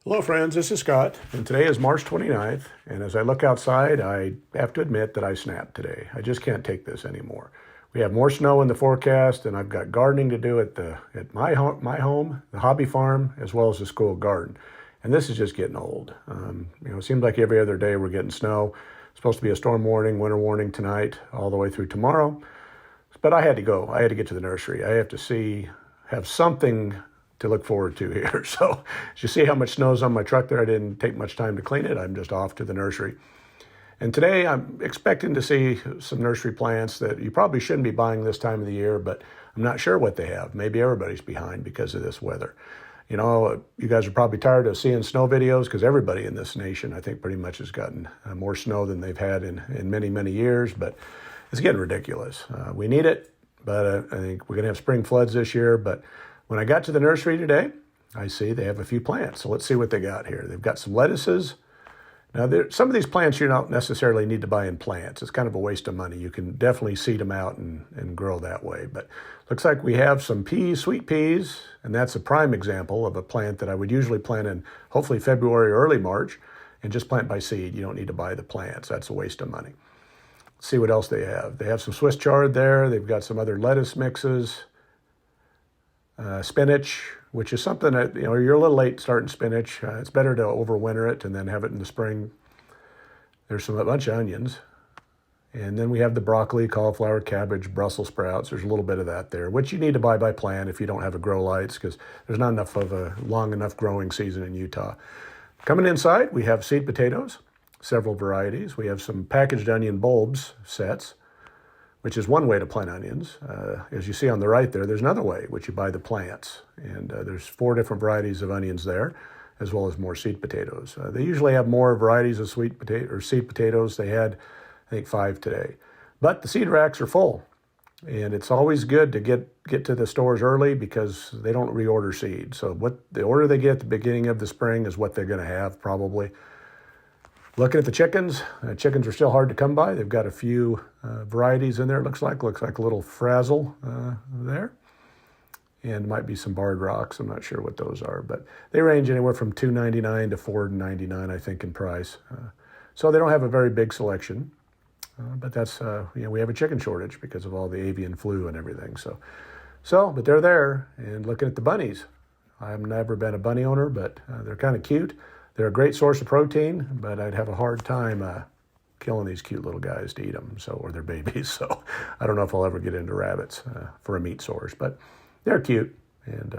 Hello friends, this is Scott, and today is March 29th, and as I look outside, I have to admit that I snapped today. I just can't take this anymore. We have more snow in the forecast, and I've got gardening to do at my home, the hobby farm, as well as the school garden. And this is just getting old. It seems like every other day we're getting snow. It's supposed to be a storm warning, winter warning tonight, all the way through tomorrow. But I had to go. I had to get to the nursery. I have to have something to look forward to here. So as you see how much snow's on my truck there, I didn't take much time to clean it. I'm just off to the nursery. And today I'm expecting to see some nursery plants that you probably shouldn't be buying this time of the year, but I'm not sure what they have. Maybe everybody's behind because of this weather. You guys are probably tired of seeing snow videos because everybody in this nation, I think, pretty much has gotten more snow than they've had in many, many years, but it's getting ridiculous. We need it, but I think we're going to have spring floods this year. But when I got to the nursery today, I see they have a few plants. So let's see what they got here. They've got some lettuces. Now, some of these plants you don't necessarily need to buy in plants. It's kind of a waste of money. You can definitely seed them out and grow that way. But looks like we have some peas, sweet peas, and that's a prime example of a plant that I would usually plant in hopefully February or early March and just plant by seed. You don't need to buy the plants. That's a waste of money. Let's see what else they have. They have some Swiss chard there. They've got some other lettuce mixes. Spinach, which is something that, you're a little late starting spinach. It's better to overwinter it and then have it in the spring. There's a bunch of onions. And then we have the broccoli, cauliflower, cabbage, Brussels sprouts. There's a little bit of that there, which you need to buy by plant if you don't have a grow lights because there's not enough of a long enough growing season in Utah. Coming inside, we have seed potatoes, several varieties. We have some packaged onion bulbs sets, which is one way to plant onions. As you see on the right there, there's another way, which you buy the plants. And there's 4 different varieties of onions there, as well as more seed potatoes. They usually have more varieties of sweet potato or seed potatoes. They had, I think, 5 today. But the seed racks are full. And it's always good to get to the stores early because they don't reorder seed. So what the order they get at the beginning of the spring is what they're going to have probably. Looking at the chickens, chickens are still hard to come by. They've got a few varieties in there, it looks like a little frazzle there. And might be some barred rocks. I'm not sure what those are, but they range anywhere from $2.99 to $4.99, I think, in price. So they don't have a very big selection, but that's, we have a chicken shortage because of all the avian flu and everything. But they're there. And looking at the bunnies, I've never been a bunny owner, but they're kind of cute. They're a great source of protein, but I'd have a hard time killing these cute little guys to eat them, or their babies. So I don't know if I'll ever get into rabbits for a meat source, but they're cute, and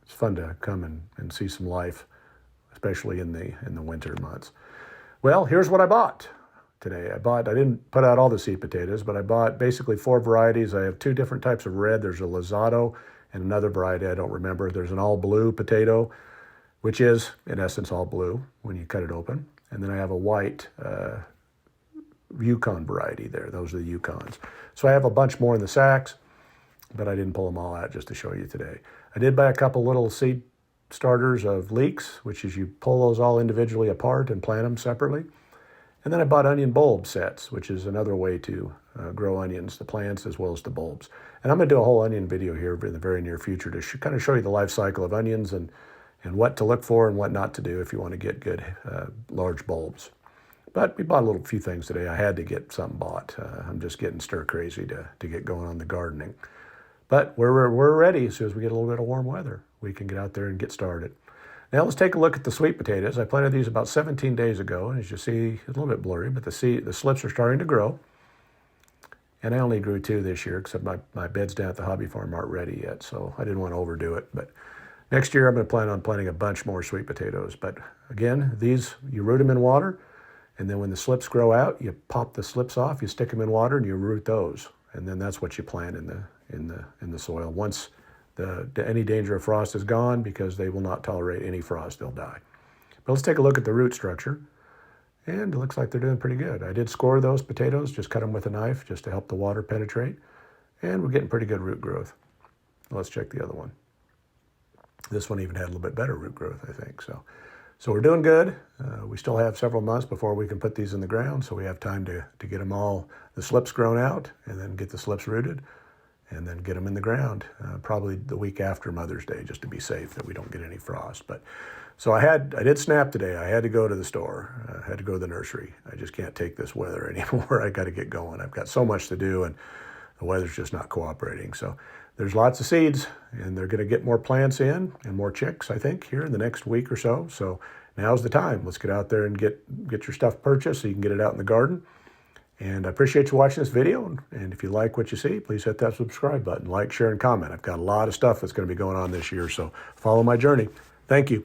it's fun to come and see some life, especially in the winter months. Well, here's what I bought today. I didn't put out all the seed potatoes, but I bought basically 4 varieties. I have 2 different types of red. There's a Lozado and another variety I don't remember. There's an all blue potato, which is, in essence, all blue when you cut it open. And then I have a white Yukon variety there. Those are the Yukons. So I have a bunch more in the sacks, but I didn't pull them all out just to show you today. I did buy a couple little seed starters of leeks, which is you pull those all individually apart and plant them separately. And then I bought onion bulb sets, which is another way to grow onions, the plants as well as the bulbs. And I'm going to do a whole onion video here in the very near future to kind of show you the life cycle of onions and what to look for and what not to do if you want to get good large bulbs. But we bought a few things today. I had to get something bought. I'm just getting stir crazy to get going on the gardening. But we're ready as soon as we get a little bit of warm weather. We can get out there and get started. Now let's take a look at the sweet potatoes. I planted these about 17 days ago, and as you see, it's a little bit blurry, but the slips are starting to grow. And I only grew 2 this year, except my beds down at the hobby farm aren't ready yet, so I didn't want to overdo it. But next year, I'm going to plan on planting a bunch more sweet potatoes. But again, these, you root them in water, and then when the slips grow out, you pop the slips off, you stick them in water, and you root those. And then that's what you plant in the soil. Once any danger of frost is gone, because they will not tolerate any frost, they'll die. But let's take a look at the root structure. And it looks like they're doing pretty good. I did score those potatoes, just cut them with a knife just to help the water penetrate. And we're getting pretty good root growth. Let's check the other one. This one even had a little bit better root growth, I think. So we're doing good. We still have several months before we can put these in the ground, so we have time to get them all, the slips grown out, and then get the slips rooted. and then get them in the ground, probably the week after Mother's Day, just to be safe that we don't get any frost. But so I did snap today. I had to go to the store. I had to go to the nursery. I just can't take this weather anymore. I got to get going. I've got so much to do, and the weather's just not cooperating. So there's lots of seeds, and they're going to get more plants in and more chicks, I think, here in the next week or so. So now's the time. Let's get out there and get your stuff purchased so you can get it out in the garden. And I appreciate you watching this video. And if you like what you see, please hit that subscribe button, like, share, and comment. I've got a lot of stuff that's going to be going on this year, so follow my journey. Thank you.